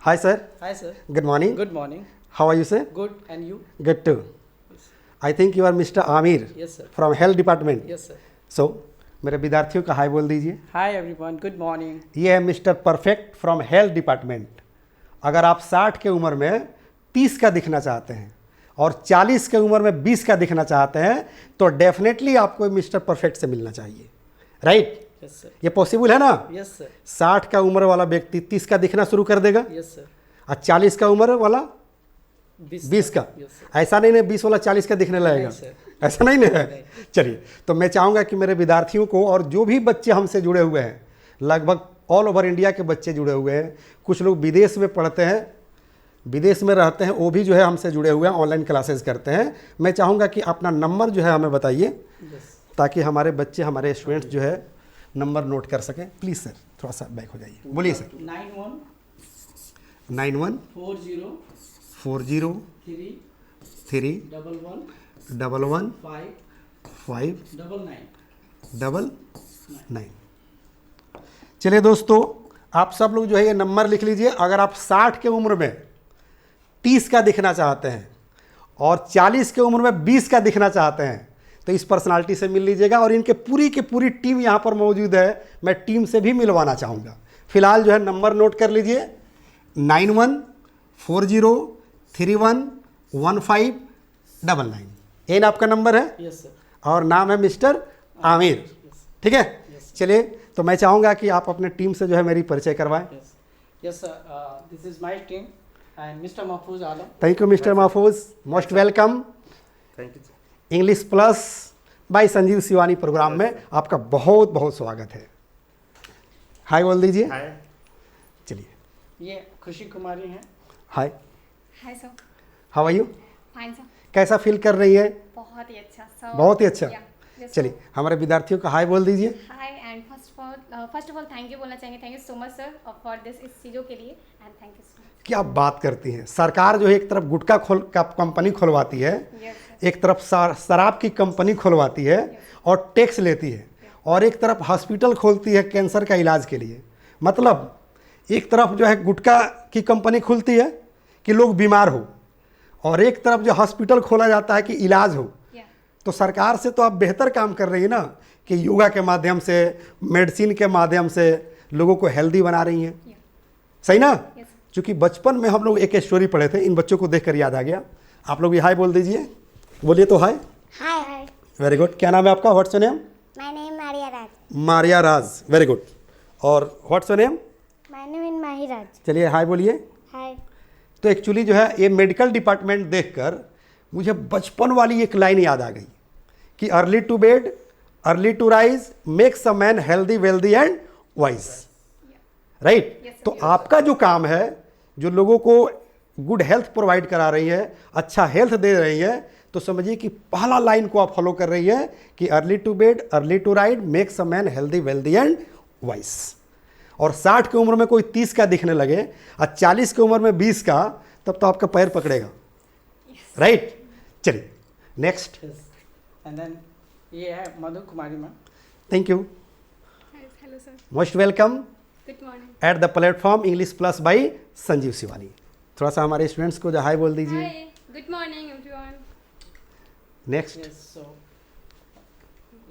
Hi sir. Hi sir. Good morning. Good morning. How are you sir? Good, and you? Good too. I think you are Mr. Amir Yes sir. from Health Department. Yes sir. So मेरे विद्यार्थियों का hi बोल दीजिए। Hi everyone. Good morning. ये है mister perfect from health department. अगर आप 60 के उम्र में 30 का दिखना चाहते हैं और 40 के उम्र में 20 का दिखना चाहते हैं तो डेफिनेटली आपको मिस्टर परफेक्ट से मिलना चाहिए, राइट? Yes sir. ये पॉसिबल है ना? Yes sir. 60 का उम्र वाला व्यक्ति 30 का दिखना शुरू कर देगा Yes sir. और 40 का उम्र वाला 20 का। Yes sir. ऐसा नहीं है 20 वाला 40 का दिखने लगेगा, नहीं, सर। ऐसा नहीं है। चलिए, तो मैं चाहूँगा कि मेरे विद्यार्थियों को और जो भी बच्चे हमसे जुड़े हुए हैं, लगभग ऑल ओवर इंडिया के बच्चे जुड़े हुए हैं, कुछ लोग विदेश में पढ़ते हैं, विदेश में रहते हैं, वो भी जो है हमसे जुड़े हुए हैं, ऑनलाइन क्लासेस करते हैं। मैं चाहूँगा कि अपना नंबर जो है हमें बताइए Yes. ताकि हमारे बच्चे, हमारे स्टूडेंट्स जो है नंबर नोट कर सकें। प्लीज़ सर थोड़ा सा बैक हो जाइए, बोलिए सर। 91 40 3 11 5 9। चलिए दोस्तों, आप सब लोग जो है ये नंबर लिख लीजिए। अगर आप 60 के उम्र में 30 का दिखना चाहते हैं और 40 के उम्र में 20 का दिखना चाहते हैं तो इस पर्सनालिटी से मिल लीजिएगा। और इनके पूरी की पूरी टीम यहाँ पर मौजूद है, मैं टीम से भी मिलवाना चाहूँगा। फिलहाल जो है नंबर नोट कर लीजिए, 91 40 31 15 99। ये ना आपका नंबर है Yes sir. और नाम है मिस्टर आमिर, ठीक है? चलिए, तो मैं चाहूँगा कि आप अपने टीम से जो है मेरी परिचय करवाएं। Yes. Yes sir. This is my team and Mr. Mahfouz Alam. Thank you mister Mahfooz, most welcome. Thank you. English plus by Sanjeev Shivani program में आपका बहुत बहुत स्वागत है। हाय बोल दीजिए। हाय। चलिए, ये खुशी कुमारी हैं। Hi, hi sir. How are you? Fine sir. कैसा फील कर रही है? बहुत ही अच्छा सर। बहुत ही अच्छा। Yes, चलिए, हमारे विद्यार्थियों का हाय बोल दीजिए। Hi and first of all thank you बोलना चाहेंगे। Thank you so much sir for this इस चीज़ों के लिए and thank you so much. क्या बात करती हैं, सरकार जो है एक तरफ गुटखा कंपनी खुलवाती है, यस एक तरफ शराब की कंपनी खुलवाती है और टैक्स लेती है, और एक तरफ हॉस्पिटल खोलती है कैंसर का इलाज के लिए। मतलब एक तरफ जो है गुटखा की कंपनी खुलती है कि लोग बीमार हो, और एक तरफ जो हॉस्पिटल खोला जाता है कि इलाज हो। या तो सरकार से तो आप बेहतर काम कर रही है ना, कि योगा के माध्यम से, मेडिसिन के माध्यम से लोगों को हेल्दी बना रही हैं, या सही ना? यस चूँकि बचपन में हम लोग एक स्टोरी पढ़े थे, इन बच्चों को देखकर याद आ गया। आप लोग भी हाय बोल दीजिए, बोलिए तो हाय। Hi, very good. क्या नाम है आपका? What's your name? my name is Maria Raj. Maria Raj, very good. और what's your name? My name is Mahi Raj. चलिए हाय बोलिए। Hi. तो एक्चुअली जो है ये मेडिकल डिपार्टमेंट देखकर मुझे बचपन वाली एक लाइन याद आ गई कि early to bed early to rise makes a man healthy wealthy and wise, right? Yes, sir. तो आपका जो काम है, जो लोगों को गुड हेल्थ प्रोवाइड करा रही है, अच्छा हेल्थ दे रही है, तो समझिए कि पहला लाइन को आप फॉलो कर रही है कि early to bed early to rise makes a man healthy wealthy and wise. और 60 की उम्र में कोई 30 का दिखने लगे और 40 की उम्र में 20 का, तब तो आपका पैर पकड़ेगा, राइट? चलिए नेक्स्ट। Yes. And then ये है Madhu Kumari ma'am. Thank you, hello sir. Most welcome good morning. At the platform English plus by Sanjeev Shivani. थोड़ा सा हमारे स्टूडेंट्स को जो हाय बोल दीजिए। Hi good morning everyone. Next. Yes. So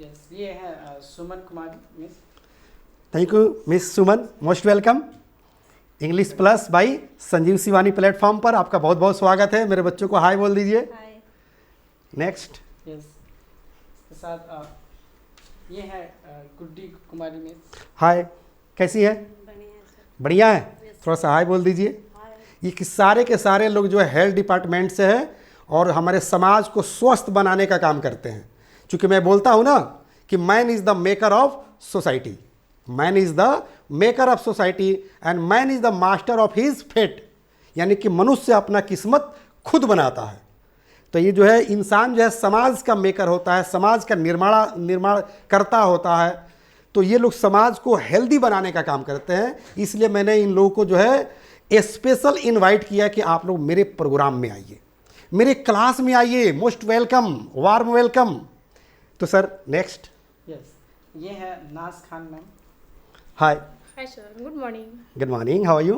yes, ये है Suman Kumari miss. Thank you miss Suman, most welcome English plus by Sanjeev Shivani platform पर आपका बहुत बहुत स्वागत है। मेरे बच्चों को हाय बोल दीजिए। हाय नेक्स्ट। Yes. इसके साथ ये है गुड्डी कुमारी मिस। हाय, कैसी है? बढ़िया है। थोड़ा सा हाय बोल दीजिए। ये कि सारे के सारे लोग जो है हेल्थ डिपार्टमेंट से है और हमारे समाज को स्वस्थ बनाने का काम करते हैं। क्योंकि मैं बोलता हूँ ना कि man is the maker of society, man is the maker of society and man is the master of his fate, यानी कि मनुष्य अपना किस्मत खुद बनाता है। तो ये जो है इंसान जो है समाज का मेकर होता है, समाज का निर्माण करता होता है। तो ये लोग समाज को हेल्दी बनाने का काम करते हैं। इसलिए मैंने इन लोगों को जो है स्पेशल इनवाइट किया कि आप लोग मेरे प्रोग्राम में आइए, मेरे क्लास में आइए। Most welcome, warm welcome. तो सर नेक्स्ट। यस, ये है Naaz Khan ma'am. Hi, hi sir, good morning. Good morning, how are you?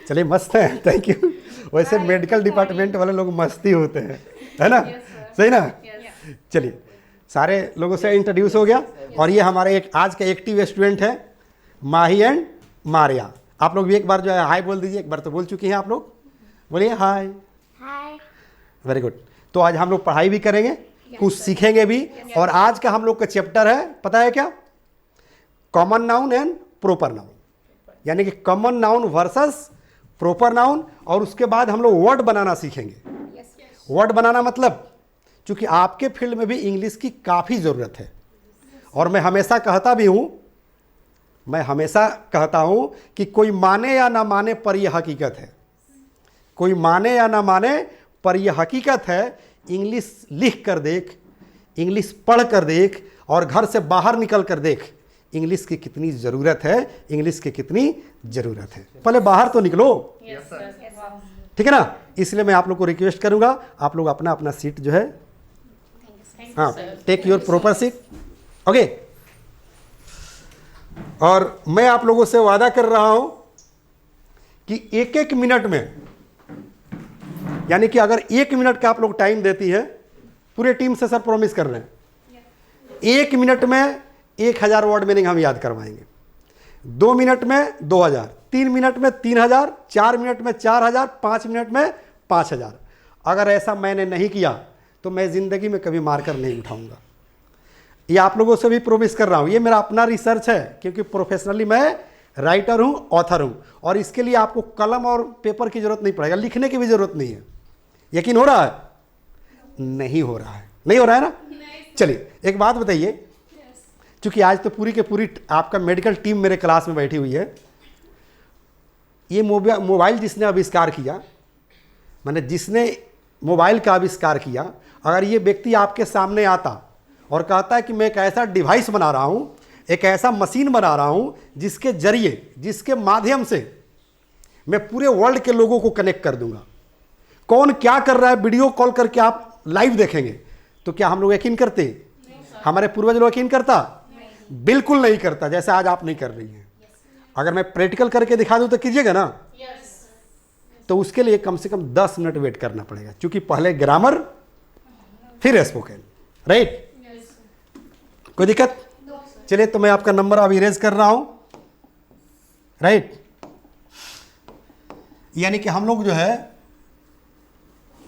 चलिए मस्त है, थैंक यू। वैसे मेडिकल डिपार्टमेंट वाले लोग मस्ती होते हैं, है ना? सही ना? चलिए, सारे लोगों से इंट्रोड्यूस हो गया और ये हमारे एक आज के एक्टिव स्टूडेंट हैं माही एंड मारिया। आप लोग भी एक बार जो है हाय बोल दीजिए, एक बार तो बोल चुकी हैं आप लोग, बोलिए हाय। हाय। Very good. तो आज हम लोग पढ़ाई भी करेंगे, कुछ सीखेंगे भी, और आज का हम लोग का चैप्टर है, पता है क्या? Common noun and proper noun, यानी कि common noun versus proper noun. और उसके बाद हम लोग वर्ड बनाना सीखेंगे। वर्ड बनाना मतलब, चूंकि आपके फील्ड में भी इंग्लिश की काफ़ी ज़रूरत है, और मैं हमेशा कहता हूँ कि कोई माने या ना माने पर यह हकीकत है, कोई माने या ना माने पर यह हकीकत है। इंग्लिश लिख कर देख, इंग्लिश पढ़ कर देख, और घर से बाहर निकल कर देख इंग्लिश की कितनी ज़रूरत है, इंग्लिश की कितनी ज़रूरत है। पहले बाहर तो निकलो, ठीक है ना? इसलिए मैं आप लोग को रिक्वेस्ट करूंगा, आप लोग अपना अपना सीट जो है, हाँ, take your proper seat, okay. और मैं आप लोगों से वादा कर रहा हूं कि एक एक मिनट में, यानी कि अगर 1 मिनट का आप लोग टाइम देती है, पूरे टीम से सर प्रॉमिस कर रहे हैं, 1 मिनट में 1000 वर्ड मीनिंग हम याद करवाएंगे, 2 मिनट में 2000, 3 मिनट में 3000, 4 मिनट में 4000, 5 मिनट में 5000। अगर ऐसा मैंने नहीं किया तो मैं ज़िंदगी में कभी मारकर नहीं उठाऊंगा। ये आप लोगों से भी प्रॉमिस कर रहा हूँ, ये मेरा अपना रिसर्च है, क्योंकि प्रोफेशनली मैं राइटर हूँ, ऑथर हूँ, और इसके लिए आपको कलम और पेपर की ज़रूरत नहीं पड़ेगा, लिखने की भी ज़रूरत नहीं है। यकीन हो रहा है? नहीं हो रहा है, नहीं हो रहा है ना? चलिए एक बात बताइए, क्योंकि आज तो पूरी के पूरी आपका मेडिकल टीम मेरे क्लास में बैठी हुई है। ये मोबाइल जिसने आविष्कार किया, माने जिसने मोबाइल का आविष्कार किया, अगर ये व्यक्ति आपके सामने आता और कहता है कि मैं एक ऐसा डिवाइस बना रहा हूँ, एक ऐसा मशीन बना रहा हूँ जिसके जरिए, जिसके माध्यम से मैं पूरे वर्ल्ड के लोगों को कनेक्ट कर दूंगा, कौन क्या कर रहा है वीडियो कॉल करके आप लाइव देखेंगे, तो क्या हम लोग यकीन करते? हमारे पूर्वज लोग यकीन करता? बिल्कुल नहीं करता, जैसे आज आप नहीं कर रही हैं। अगर मैं प्रैक्टिकल करके दिखा दूं तो कीजिएगा ना? तो उसके लिए कम से कम 10 मिनट वेट करना पड़ेगा, क्योंकि पहले ग्रामर फिर स्पोकन, राइट? कोई दिक्कत? चलिए, तो मैं आपका नंबर अब इरेज कर रहा हूं, राइट? यानी कि हम लोग जो है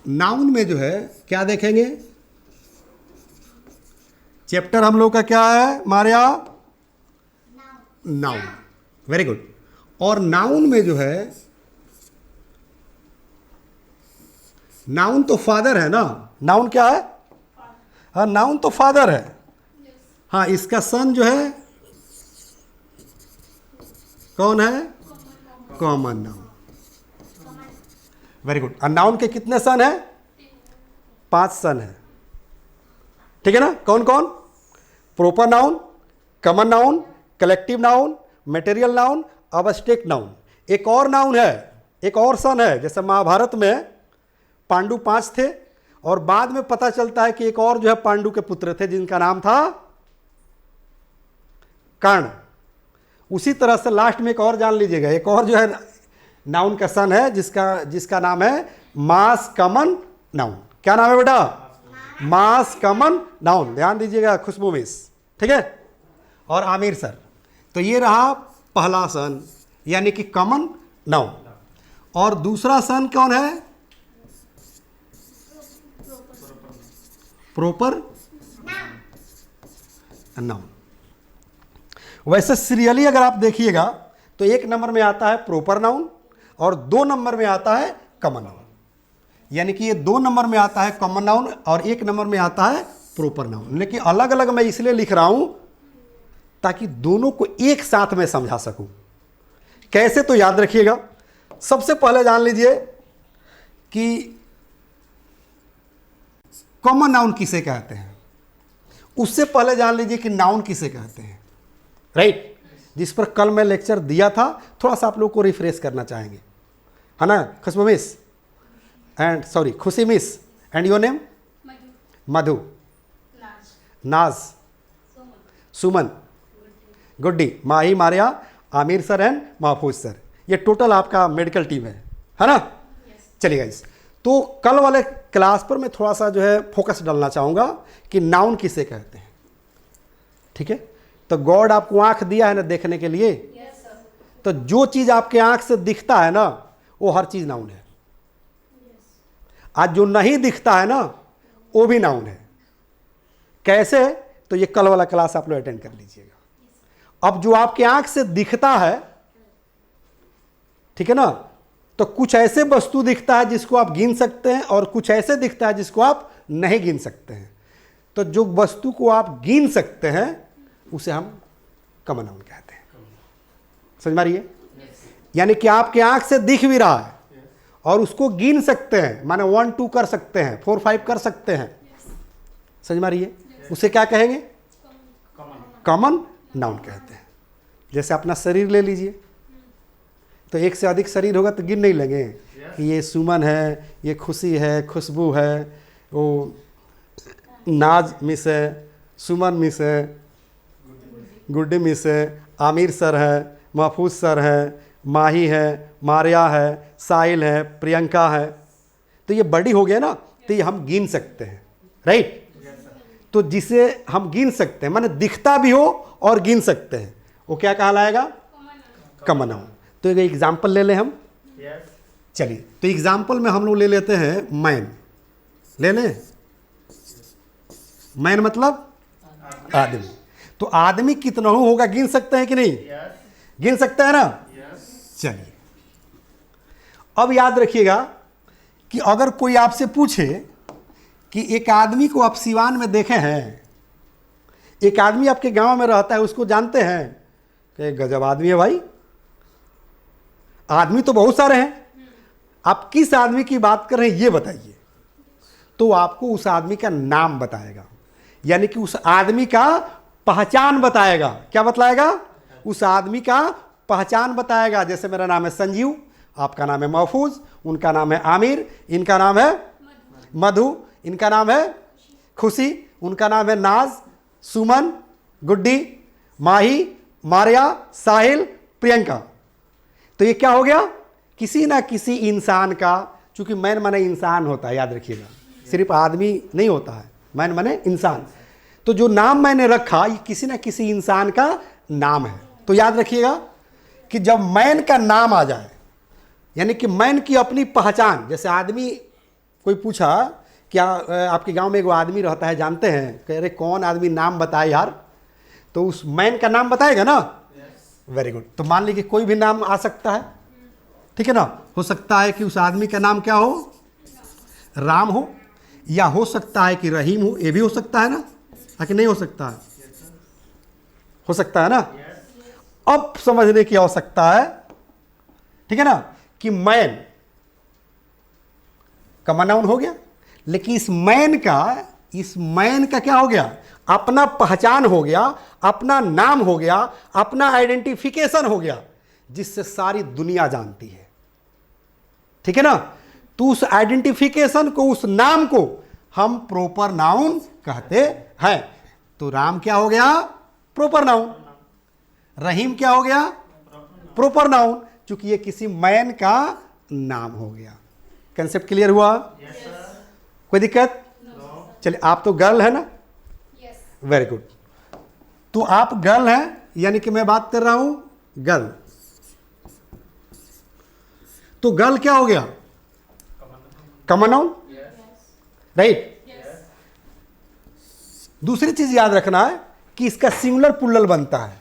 नाउन में जो है क्या देखेंगे, चैप्टर हम लोग का क्या है मारिया? नाउन। Very good. और नाउन में जो है, नाउन तो फादर है ना? नाउन क्या है? हाँ, नाउन तो फादर है। हाँ, इसका सन जो है कौन है? Common noun. Very good. और नाउन के कितने सन है? 5 सन है, ठीक है ना? कौन कौन? Proper noun, common noun, collective noun, material noun, abstract noun. एक और नाउन है, एक और सन है। जैसे महाभारत में पांडु 5 थे, और बाद में पता चलता है कि एक और जो है पांडु के पुत्र थे जिनका नाम था कर्ण। उसी तरह से लास्ट में एक और जान लीजिएगा, एक और जो है नाउन का सन है जिसका नाम है मास कॉमन नाउन। क्या नाम है बेटा? मास कॉमन नाउन। ध्यान दीजिएगा खुशबू मिस, ठीक है, और आमिर सर। तो ये रहा पहला सन, यानी कि कॉमन नाउन। और दूसरा सन कौन है? Proper noun. वैसे सीरियली अगर आप देखिएगा तो 1 नंबर में आता है प्रॉपर नाउन और 2 नंबर में आता है कॉमन नाउन। यानी कि ये 2 नंबर में आता है कॉमन नाउन और 1 नंबर में आता है प्रॉपर नाउन। लेकिन अलग अलग मैं इसलिए लिख रहा हूं ताकि दोनों को एक साथ में समझा सकूं। कैसे? तो याद रखिएगा, सबसे पहले जान लीजिए कि कॉमन नाउन किसे कहते हैं, उससे पहले जान लीजिए कि नाउन किसे कहते हैं, राइट? जिस पर कल मैं लेक्चर दिया था, थोड़ा सा आप लोग को रिफ्रेश करना चाहेंगे, है ना? खुशबू मिस एंड सॉरी खुशी मिस एंड योर नेम? मधु, नाज, सुमन, गुड्डी, माही, मारिया, आमिर सर एंड महफूज सर। ये टोटल आपका मेडिकल टीम है ना? चलिए गाइस, तो कल वाले क्लास पर मैं थोड़ा सा जो है फोकस डालना चाहूँगा कि नाउन किसे कहते हैं। ठीक है, तो गॉड आपको आँख दिया है ना देखने के लिए, तो जो चीज़ आपके आँख से दिखता है ना वो हर चीज़ नाउन है। आज जो नहीं दिखता है ना वो भी नाउन है। कैसे? तो ये कल वाला क्लास आप लोग अटेंड कर लीजिएगा। अब जो आपके आंख से दिखता है, ठीक है ना, तो कुछ ऐसे वस्तु दिखता है जिसको आप गिन सकते हैं और कुछ ऐसे दिखता है जिसको आप नहीं गिन सकते हैं। तो जो वस्तु को आप गिन सकते हैं उसे हम कॉमन नाउन कहते हैं। समझ में आ रही है? यानी कि आपके आंख से दिख भी रहा है और उसको गिन सकते हैं, माने 1 2 कर सकते हैं, 4 5 कर सकते हैं। समझ में आ रही है? उसे क्या कहेंगे? कॉमन नाउन कहते हैं। जैसे अपना शरीर ले लीजिए, तो एक से अधिक शरीर होगा तो गिन नहीं लेंगे कि ये सुमन है, ये खुशी है, खुशबू है, वो नाज मिस है, सुमन मिस है, गुड्डी मिस है, आमिर सर है, महफूज सर है, माही है, मारिया है, साहिल है, प्रियंका है। तो ये बड़ी हो गया ना, तो ये हम गिन सकते हैं, राइट? तो जिसे हम गिन सकते हैं, माने दिखता भी हो और गिन सकते हैं, वो क्या कहलाएगा? Common noun. तो एक एग्जाम्पल ले लें हम। चलिए, तो एग्जाम्पल में हम लोग ले लेते हैं मैन। ले लें, मैन मतलब आदमी। तो आदमी कितना होगा गिन सकते हैं कि नहीं? गिन सकते हैं ना? चलिए, अब याद रखिएगा कि अगर कोई आपसे पूछे कि एक आदमी को आप सिवान में देखे हैं, एक आदमी आपके गांव में रहता है, उसको जानते हैं कि गजब आदमी है भाई। आदमी तो बहुत सारे हैं, आप किस आदमी की बात कर रहे हैं ये बताइए। तो आपको उस आदमी का नाम बताएगा, यानी कि उस आदमी का पहचान बताएगा। क्या बतलाएगा? उस आदमी का पहचान बताएगा। जैसे मेरा नाम है संजीव, आपका नाम है महफूज, उनका नाम है आमिर, इनका नाम है मधु, इनका नाम है खुशी, उनका नाम है नाज, सुमन, गुड्डी, माही, मारिया, साहिल, प्रियंका। तो ये क्या हो गया? किसी ना किसी इंसान का, चूंकि मैन माने इंसान होता है, याद रखिएगा, सिर्फ आदमी नहीं होता है, मैन माने इंसान। तो जो नाम मैंने रखा ये किसी ना किसी इंसान का नाम है। तो याद रखिएगा कि जब मैन का नाम आ जाए, यानी कि मैन की अपनी पहचान, जैसे आदमी, कोई पूछा क्या आपके गांव में एगो आदमी रहता है जानते हैं, कह रहे कौन आदमी, नाम बताए यार, तो उस मैन का नाम बताएगा ना? Very good. तो मान लीजिए कोई भी नाम आ सकता है, ठीक है ना? हो सकता है कि उस आदमी का नाम क्या हो? राम हो, या हो सकता है कि रहीम हो, ये भी हो सकता है ना, कि नहीं हो सकता है? हो सकता है ना? अब समझने की आवश्यकता है, ठीक है ना, कि मैन कॉमन नाउन हो गया, लेकिन इस मैन का क्या हो गया? अपना पहचान हो गया, अपना नाम हो गया, अपना आइडेंटिफिकेशन हो गया, जिससे सारी दुनिया जानती है। ठीक है ना? तो उस आइडेंटिफिकेशन को, उस नाम को हम प्रॉपर नाउन कहते हैं। तो राम क्या हो गया? Proper noun. रहीम क्या हो गया? प्रॉपर नाउन, क्योंकि ये किसी मैन का नाम हो गया। कंसेप्ट क्लियर हुआ? कोई दिक्कत? चलिए, आप तो गर्ल है ना? Very good. तो आप गर्ल हैं, यानी कि मैं बात कर रहा हूं गर्ल। तो गर्ल क्या हो गया? Common noun, right? दूसरी चीज याद रखना है कि इसका सिंगुलर प्लूरल बनता है,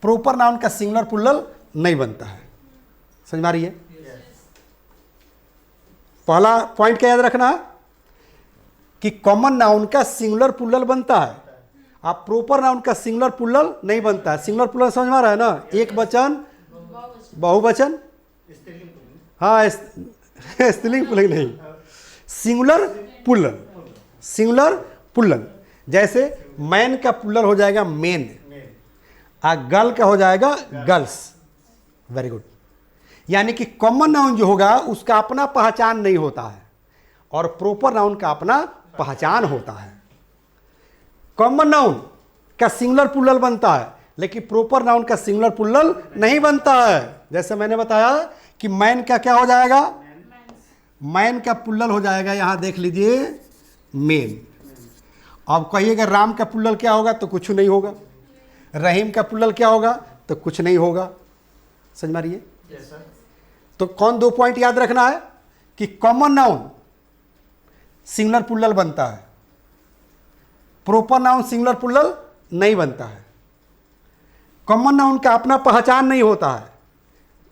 प्रॉपर नाउन का सिंगुलर प्लूरल नहीं बनता है। समझ में आ रही है? पहला पॉइंट क्या याद रखना है कि कॉमन नाउन का सिंगुलर प्लूरल बनता है, आप प्रॉपर नाउन का सिंगुलर प्लूरल नहीं बनता है। सिंगुलर प्लूरल समझ में आ रहा है ना? एक वचन, बहुवचन, हाँ, स्त्रीलिंग पुल्लिंग नहीं, सिंगुलर प्लूरल। सिंगुलर प्लूरल, जैसे मैन का प्लूरल हो जाएगा मेन, गर्ल का हो जाएगा गर्ल्स। Very good. यानी कि कॉमन नाउन जो होगा उसका अपना पहचान नहीं होता है और प्रॉपर नाउन का अपना पहचान होता है। कॉमन नाउन का सिंगुलर प्लूरल बनता है, लेकिन प्रॉपर नाउन का सिंगुलर प्लूरल नहीं बनता है। जैसे मैंने बताया कि मैन का क्या हो जाएगा, मैन का प्लूरल हो जाएगा, यहां देख लीजिए मेन। अब कहिएगा राम का प्लूरल क्या होगा, तो कुछ नहीं होगा। रहीम का प्लूरल क्या होगा, तो कुछ नहीं होगा। समझ में आ रही है? Yes sir. तो कौन 2 पॉइंट याद रखना है कि कॉमन नाउन सिंगुलर प्लूरल बनता है, प्रॉपर नाउन सिंगुलर प्लूरल नहीं बनता है। कॉमन नाउन का अपना पहचान नहीं होता है,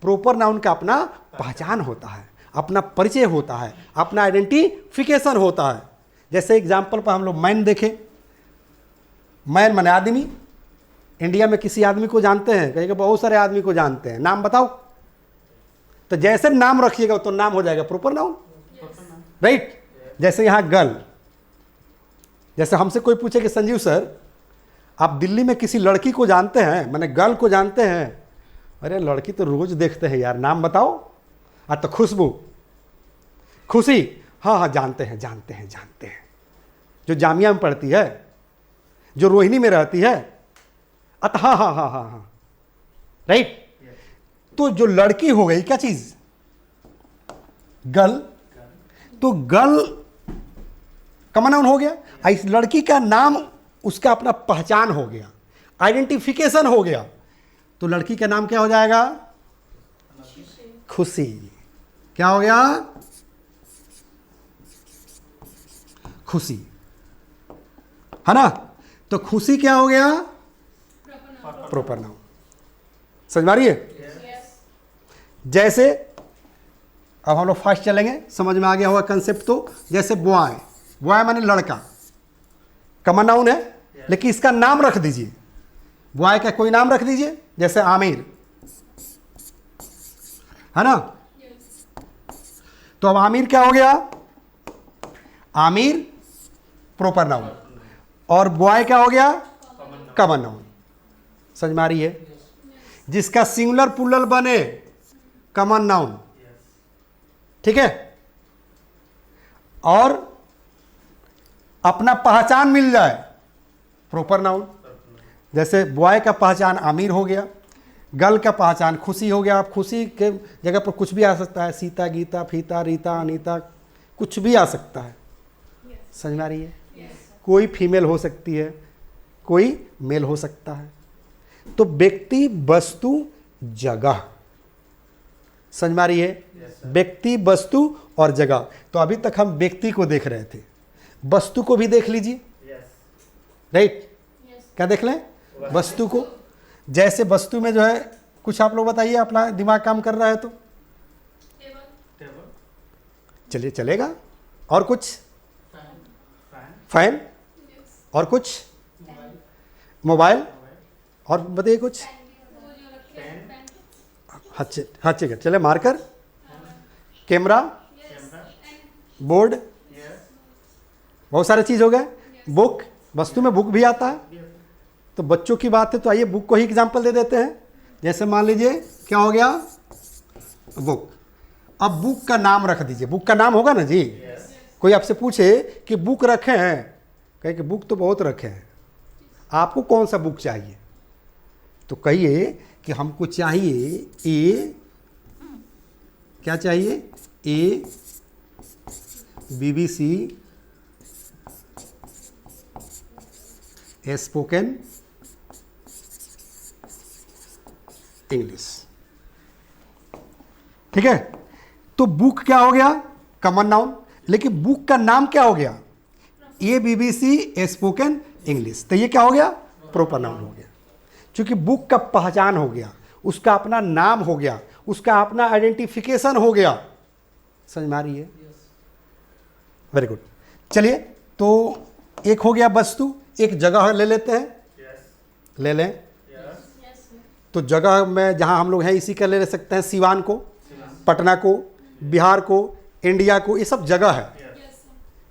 प्रॉपर नाउन का अपना पहचान होता है, अपना परिचय होता है, अपना आइडेंटिफिकेशन होता है। जैसे एग्जाम्पल पर हम लोग मैन देखें, मैन माने आदमी। इंडिया में किसी आदमी को जानते हैं, कहेंगे बहुत सारे आदमी को जानते हैं, नाम बताओ। तो जैसे नाम रखिएगा तो नाम हो जाएगा प्रॉपर नाउन, राइट। जैसे यहाँ गर्ल, जैसे हमसे कोई पूछे कि संजीव सर आप दिल्ली में किसी लड़की को जानते हैं, मैंने गर्ल को जानते हैं, अरे लड़की तो रोज देखते हैं यार, नाम बताओ। तो खुशबू, खुशी, हाँ हाँ जानते हैं जानते हैं जानते हैं, जो जामिया में पढ़ती है, जो रोहिणी में रहती है, हाँ हाँ हाँ हाँ हाँ, राइट। तो जो लड़की हो गई क्या चीज, गर्ल, तो गर्ल कॉमन नाउन हो गया। इस लड़की का नाम उसका अपना पहचान हो गया, आइडेंटिफिकेशन हो गया, तो लड़की का नाम क्या हो जाएगा, खुशी। क्या हो गया, खुशी, है ना। तो खुशी क्या हो गया, प्रॉपर नाउन। समझ में आ रही है? जैसे अब हम लोग फास्ट चलेंगे, समझ में आ गया होगा कंसेप्ट। तो जैसे बॉय, बॉय माने लड़का, कॉमन नाउन है, लेकिन इसका नाम रख दीजिए, बॉय का कोई नाम रख दीजिए, जैसे आमिर, है ना। तो अब आमिर क्या हो गया, आमिर प्रॉपर नाउन, और बॉय क्या हो गया, कॉमन नाउन। समझ में आ रही है? जिसका सिंगुलर प्लूरल बने कॉमन नाउन, ठीक है, और अपना पहचान मिल जाए प्रॉपर नाउन। जैसे बॉय का पहचान आमिर हो गया, गर्ल का पहचान खुशी हो गया। आप खुशी के जगह पर कुछ भी आ सकता है, सीता, गीता, फीता, रीता, अनीता, कुछ भी आ सकता है। समझ में आ रही है? कोई फीमेल हो सकती है, कोई मेल हो सकता है। तो व्यक्ति, वस्तु, जगह। समझ में आ रही है? व्यक्ति, वस्तु और जगह। तो अभी तक हम व्यक्ति को देख रहे थे, वस्तु को भी देख लीजिए, राइट। क्या देख लें, वस्तु को। जैसे वस्तु में जो है कुछ आप लोग बताइए, अपना दिमाग काम कर रहा है तो चलिए चलेगा। और कुछ, फैन, और कुछ मोबाइल, और बताइए कुछ। हाँ ठीक है, चले। मार्कर, कैमरा, बोर्ड, बहुत सारे चीज हो गए। बुक, वस्तु में बुक भी आता है। तो बच्चों की बात है तो आइए बुक को ही एग्जांपल दे देते हैं। जैसे मान लीजिए क्या हो गया, बुक। अब बुक का नाम रख दीजिए, बुक का नाम होगा ना जी। कोई आपसे पूछे कि बुक रखे हैं, कहे कि बुक तो बहुत रखे हैं, आपको कौन सा बुक चाहिए, तो कहिए कि हमको चाहिए ए, क्या चाहिए, ए BBC स्पोकन इंग्लिश। ठीक है। तो बुक क्या हो गया, कॉमन नाउन, लेकिन बुक का नाम क्या हो गया, ABC स्पोकन इंग्लिश। तो ये क्या हो गया, प्रॉपर नाउन हो गया। क्योंकि बुक का पहचान हो गया, उसका अपना नाम हो गया, उसका अपना आइडेंटिफिकेशन हो गया। समझ में आ रही है? Very good. चलिए, तो एक हो गया वस्तु, एक जगह ले लेते हैं। ले लें। तो जगह में जहां हम लोग हैं इसी का ले सकते हैं, सिवान को, पटना को, बिहार को, इंडिया को, ये सब जगह है।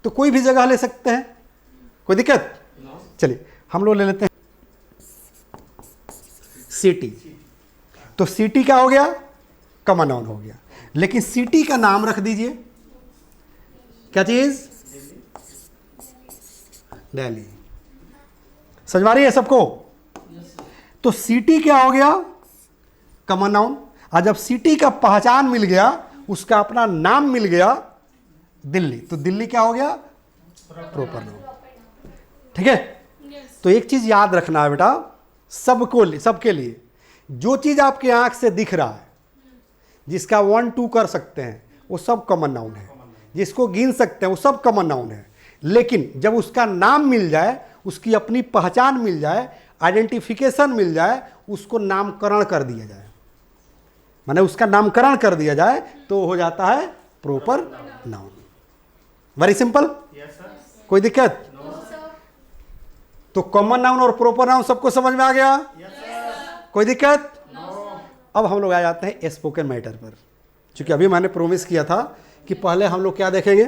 तो कोई भी जगह ले सकते हैं, कोई दिक्कत? चलिए हम लोग ले लेते हैं सिटी। तो सिटी क्या हो गया, कॉमन नाउन हो गया, लेकिन सिटी का नाम रख दीजिए, क्या चीज, दिल्ली। समझ में आ रही है सबको? तो सिटी क्या हो गया? Common noun. और जब सिटी का पहचान मिल गया, उसका अपना नाम मिल गया दिल्ली, तो दिल्ली क्या हो गया? Proper noun. ठीक है? तो एक चीज याद रखना है बेटा, सबके लिए, जो चीज आपके आंख से दिख रहा है, जिसका 1 2 कर सकते हैं, वो सब कॉमन नाउन है। जिसको गिन सकते हैं वो सब कॉमन नाउन है। लेकिन जब उसका नाम मिल जाए, उसकी अपनी पहचान मिल जाए, आइडेंटिफिकेशन मिल जाए, उसको नामकरण कर दिया जाए, माने उसका नामकरण कर दिया जाए, तो हो जाता है प्रॉपर नाउन। Very simple. कोई दिक्कत? तो कॉमन नाउन और प्रॉपर नाउन सबको समझ में आ गया? कोई दिक्कत? अब हम लोग आ जाते हैं स्पोकन मैटर पर। क्योंकि अभी मैंने प्रोमिस किया था कि पहले हम लोग क्या देखेंगे?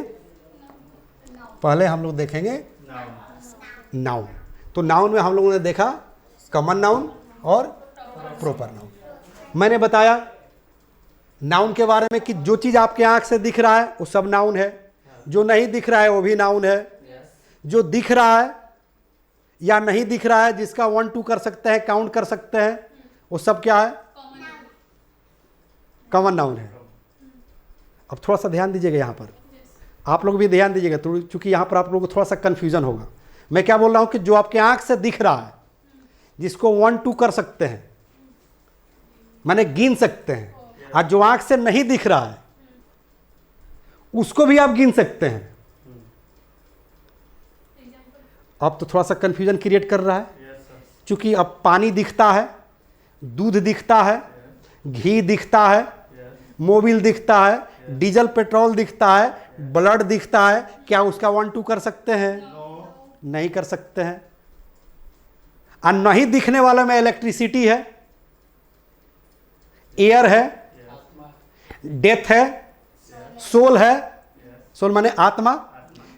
पहले हम लोग देखेंगे नाउन। तो नाउन में हम लोगों ने देखा कॉमन नाउन और प्रॉपर नाउन। मैंने बताया नाउन के बारे में कि जो चीज़ आपके आंख से दिख रहा है वो सब नाउन है, जो नहीं दिख रहा है वो भी नाउन है, जो दिख रहा है या नहीं दिख रहा है, जिसका 1 2 कर सकते हैं, काउंट कर सकते हैं, वो सब क्या है? कॉमन नाउन है। अब थोड़ा सा ध्यान दीजिएगा यहाँ पर, आप लोग भी ध्यान दीजिएगा, क्योंकि यहाँ पर आप लोगों को थोड़ा सा कन्फ्यूजन होगा। मैं क्या बोल रहा हूँ कि जो आपके आंख से दिख रहा है, जिसको 1 2 कर सकते हैं, माने गिन सकते हैं, और जो आंख से नहीं दिख रहा है उसको भी आप गिन सकते हैं। अब तो थोड़ा सा कन्फ्यूजन क्रिएट कर रहा है, क्योंकि अब पानी दिखता है, दूध दिखता है, घी दिखता है, मोबिल दिखता है, डीजल पेट्रोल दिखता है, ब्लड दिखता है, क्या उसका 1 2 कर सकते हैं? नहीं कर सकते हैं। और नहीं दिखने वाला में इलेक्ट्रिसिटी है, एयर है, डेथ है, सोल है, सोल माने आत्मा,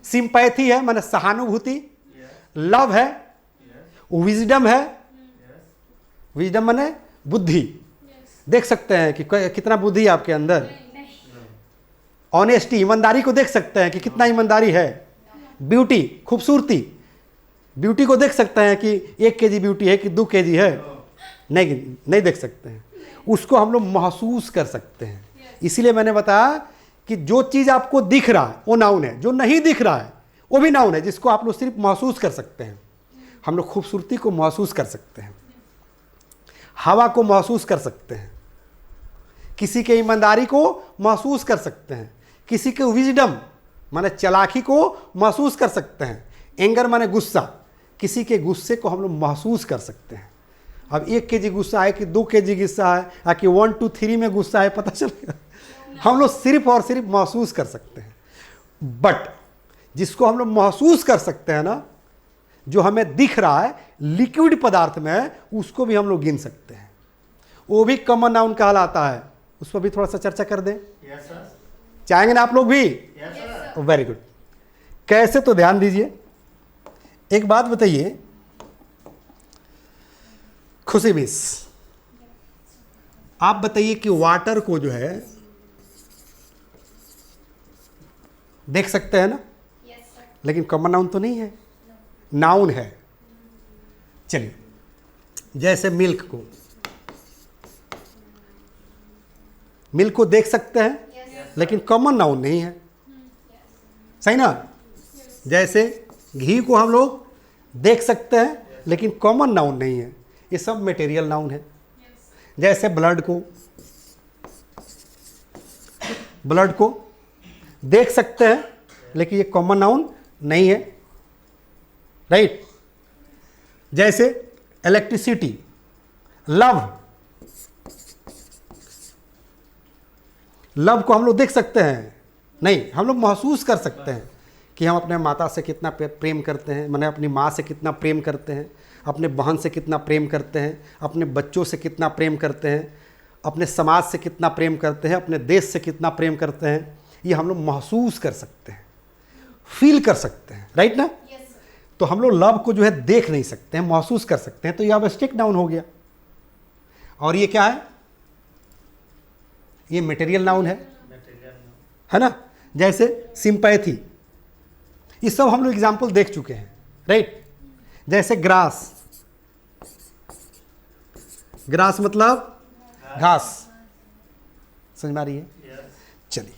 सिंपैथी है माने सहानुभूति, लव है, विजडम है, विजडम माने बुद्धि, देख सकते हैं कि कितना बुद्धि है आपके अंदर, ऑनेस्टी, ईमानदारी को देख सकते हैं कि कितना ईमानदारी है, ब्यूटी, खूबसूरती, ब्यूटी को देख सकते हैं कि 1 kg ब्यूटी है कि 2 kg है, नहीं देख सकते हैं, उसको हम लोग महसूस कर सकते हैं। इसीलिए मैंने बताया कि जो चीज़ आपको दिख रहा है वो नाउन है, जो नहीं दिख रहा है वो भी नाउन है, जिसको आप लोग सिर्फ महसूस कर सकते हैं। हम लोग खूबसूरती को महसूस कर सकते हैं, हवा को महसूस कर सकते हैं, किसी के ईमानदारी को महसूस कर सकते हैं, किसी के विजडम माने चालाकी को महसूस कर सकते हैं, एंगर माने गुस्सा, किसी के गुस्से को हम लोग महसूस कर सकते हैं। अब 1 kg गुस्सा है कि 2 kg गुस्सा है, या कि 1 2 3 में गुस्सा है, पता चलेगा? हम लोग सिर्फ और सिर्फ महसूस कर सकते हैं। बट जिसको हम लोग महसूस कर सकते हैं ना, जो हमें दिख रहा है लिक्विड पदार्थ में, उसको भी हम लोग गिन सकते हैं, वो भी कॉमन नाउन कहलाता है। उस पर भी थोड़ा सा चर्चा कर दें? चाहेंगे ना आप लोग भी? Very good. कैसे? तो ध्यान दीजिए, एक बात बताइए खुशी मिस, आप बताइए कि वाटर को जो है देख सकते हैं ना? लेकिन कॉमन नाउन तो नहीं है, नाउन है। चलिए, जैसे मिल्क को देख सकते हैं, लेकिन कॉमन नाउन नहीं है, सही ना? जैसे घी को हम लोग देख सकते हैं, लेकिन कॉमन नाउन नहीं है, ये सब मटेरियल नाउन है। जैसे ब्लड को देख सकते हैं, लेकिन ये कॉमन नाउन नहीं है, राइट? जैसे इलेक्ट्रिसिटी, लव को हम लोग देख सकते हैं नहीं, हम लोग महसूस कर सकते हैं कि हम अपने माता से कितना प्रेम करते हैं, माने अपनी माँ से कितना प्रेम करते हैं, अपने बहन से कितना प्रेम करते हैं, अपने बच्चों से कितना प्रेम करते हैं, अपने समाज से कितना प्रेम करते हैं, अपने देश से कितना प्रेम करते हैं, ये हम लोग महसूस कर सकते हैं, फील कर सकते हैं, राइट ना? तो हम लोग लव को जो है देख नहीं सकते हैं, महसूस कर सकते हैं, तो ये एब्स्ट्रैक्ट नाउन हो गया। और ये क्या है? ये मटेरियल नाउन है ना? जैसे सिंपैथी, ये सब हम लोग एग्जाम्पल देख चुके हैं, राइट? जैसे ग्रास, ग्रास मतलब घास, समझ में आ रही है? चलिए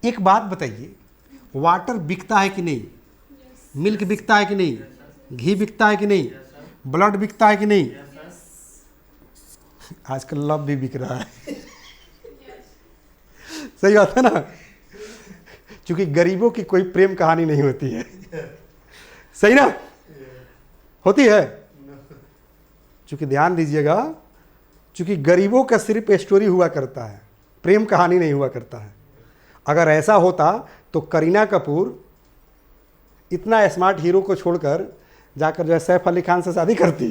एक बात बताइए, वाटर बिकता है कि नहीं? मिल्क बिकता है कि नहीं? घी बिकता है कि नहीं? ब्लड बिकता है कि नहीं? आजकल लव भी बिक रहा है। सही बात है ना? क्योंकि गरीबों की कोई प्रेम कहानी नहीं होती है। सही ना? होती है? क्योंकि ध्यान दीजिएगा, क्योंकि गरीबों का सिर्फ स्टोरी हुआ करता है, प्रेम कहानी नहीं हुआ करता है। अगर ऐसा होता तो करीना कपूर इतना स्मार्ट हीरो को छोड़कर जाकर जो है सैफ अली खान से शादी करती,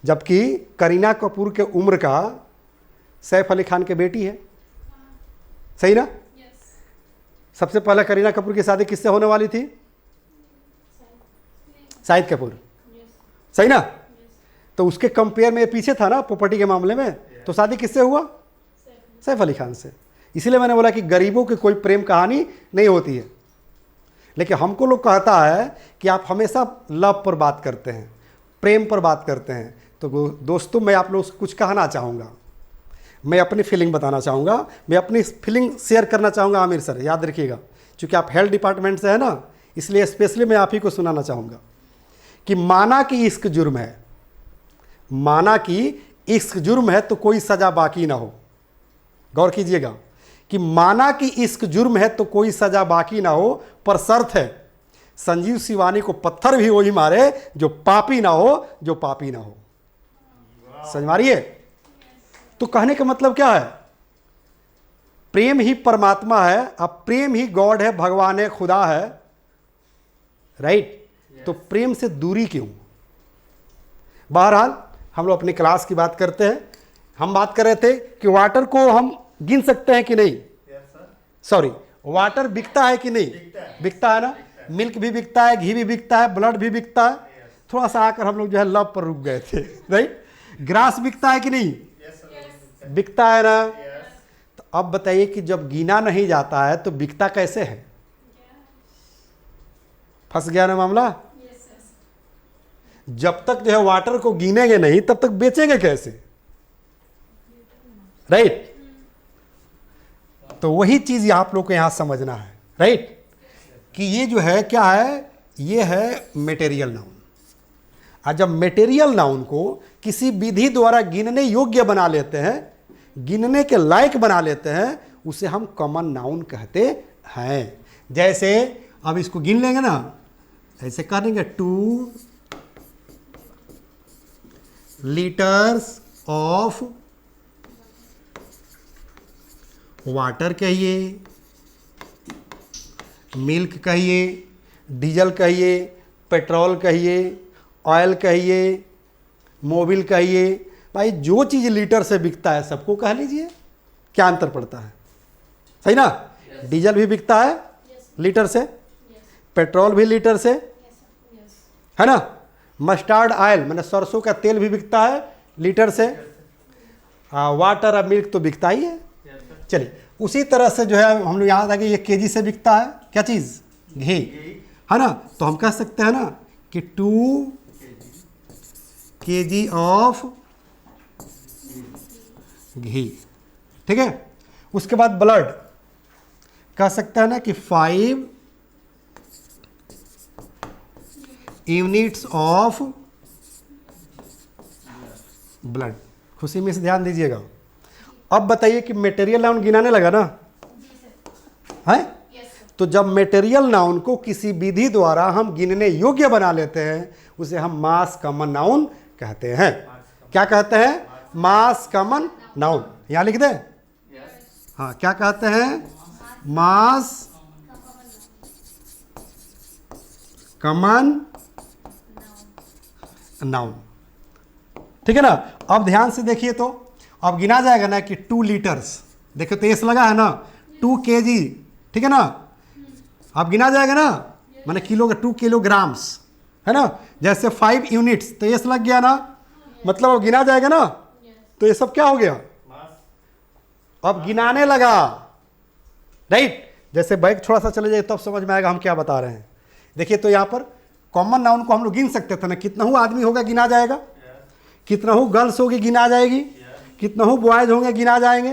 जबकि करीना कपूर के उम्र का सैफ अली खान की बेटी है। सही ना? सबसे पहले करीना कपूर की शादी किससे होने वाली थी? शाहिद कपूर। सही ना? तो उसके कंपेयर में पीछे था ना प्रॉपर्टी के मामले में, तो शादी किससे हुआ? सैफ अली खान से। इसीलिए मैंने बोला कि गरीबों की कोई प्रेम कहानी नहीं होती है। लेकिन हमको लोग कहता है कि आप हमेशा लव पर बात करते हैं, प्रेम पर बात करते हैं। तो दोस्तों, मैं आप लोग से कुछ कहना चाहूँगा, मैं अपनी फीलिंग बताना चाहूँगा, मैं अपनी फीलिंग शेयर करना चाहूँगा। आमिर सर याद रखिएगा, क्योंकि आप हेल्थ डिपार्टमेंट से है ना, इसलिए स्पेशली मैं आप ही को सुनाना चाहूँगा कि माना कि इश्क जुर्म है, माना कि इश्क जुर्म है तो कोई सज़ा बाकी ना हो। गौर कीजिएगा कि माना कि इश्क जुर्म है तो कोई सज़ा बाकी ना हो, पर शर्त है संजीव शिवानी को पत्थर भी वही मारे जो पापी ना हो, जो पापी ना हो। समझ मारिए? तो कहने का मतलब क्या है? प्रेम ही परमात्मा है, अब प्रेम ही गॉड है, भगवान है, खुदा है। राइट? तो प्रेम से दूरी क्यों? बहरहाल हम लोग अपनी क्लास की बात करते हैं। हम बात कर रहे थे कि वाटर को हम गिन सकते हैं कि नहीं? सॉरी, वाटर बिकता है कि नहीं? बिकता है ना? मिल्क भी बिकता है, घी भी बिकता है, ब्लड भी बिकता है। थोड़ा सा आकर हम लोग जो है लव पर रुक गए थे। राइट? ग्रास बिकता है कि नहीं? बिकता है ना? तो अब बताइए कि जब गिना नहीं जाता है तो बिकता कैसे है? फंस गया ना मामला? जब तक जो है वाटर को गिनेंगे नहीं तब तक बेचेंगे कैसे? राइट? तो वही चीज आप लोग को यहां समझना है। राइट? कि ये जो है क्या है? ये है मटेरियल नाउन। और जब मटेरियल नाउन को किसी विधि द्वारा गिनने योग्य बना लेते हैं, गिनने के लायक बना लेते हैं, उसे हम कॉमन नाउन कहते हैं। जैसे अब इसको गिन लेंगे ना, ऐसे करेंगे 2 लीटर्स ऑफ वाटर कहिए, मिल्क कहिए, डीजल कहिए, पेट्रोल कहिए, ऑयल कहिए, मोबिल कहिए। भाई जो चीज़ लीटर से बिकता है सबको कह लीजिए। क्या अंतर पड़ता है? सही ना? डीजल भी बिकता है लीटर से, पेट्रोल भी लीटर से, है ना? मस्टर्ड ऑयल मैंने सरसों का तेल भी बिकता है लीटर से। वाटर और मिल्क तो बिकता ही है। चलिए, उसी तरह से जो है हम लोग याद आ कि ये केजी से बिकता है। क्या चीज़? घी, है ना? तो हम कह सकते हैं ना कि 2 kg ऑफ घी। ठीक है? उसके बाद ब्लड कह सकते हैं ना कि 5 यूनिट्स ऑफ ब्लड। खुशी में से ध्यान दीजिएगा। अब बताइए कि मटेरियल नाउन गिनाने लगा ना है? तो जब मटेरियल नाउन को किसी विधि द्वारा हम गिनने योग्य बना लेते हैं, उसे हम मास कॉमन नाउन कहते हैं। क्या कहते हैं? मास कॉमन नाउन। यहां लिख दें? हाँ, क्या कहते हैं? मास कॉमन नाउन। ठीक है ना? अब ध्यान से देखिए, तो अब गिना जाएगा ना कि 2 लीटर्स। देखो तो एस लगा है ना, 2 kg। ठीक है ना? अब गिना जाएगा ना, माने किलो, 2 किलोग्राम्स, है ना? जैसे 5 यूनिट्स तो एस लग गया ना, मतलब अब गिना जाएगा ना। तो ये सब क्या हो गया? अब गिनाने लगा। राइट? जैसे बैग थोड़ा सा चले जाए तब समझ में आएगा हम क्या बता रहे हैं। देखिए तो यहाँ पर कॉमन नाउन को हम लोग गिन सकते थे ना, कितना हूँ आदमी होगा गिना जाएगा, कितना हूँ गर्ल्स होगी गिना जाएगी, कितना हूँ बॉयज होंगे गिना जाएंगे,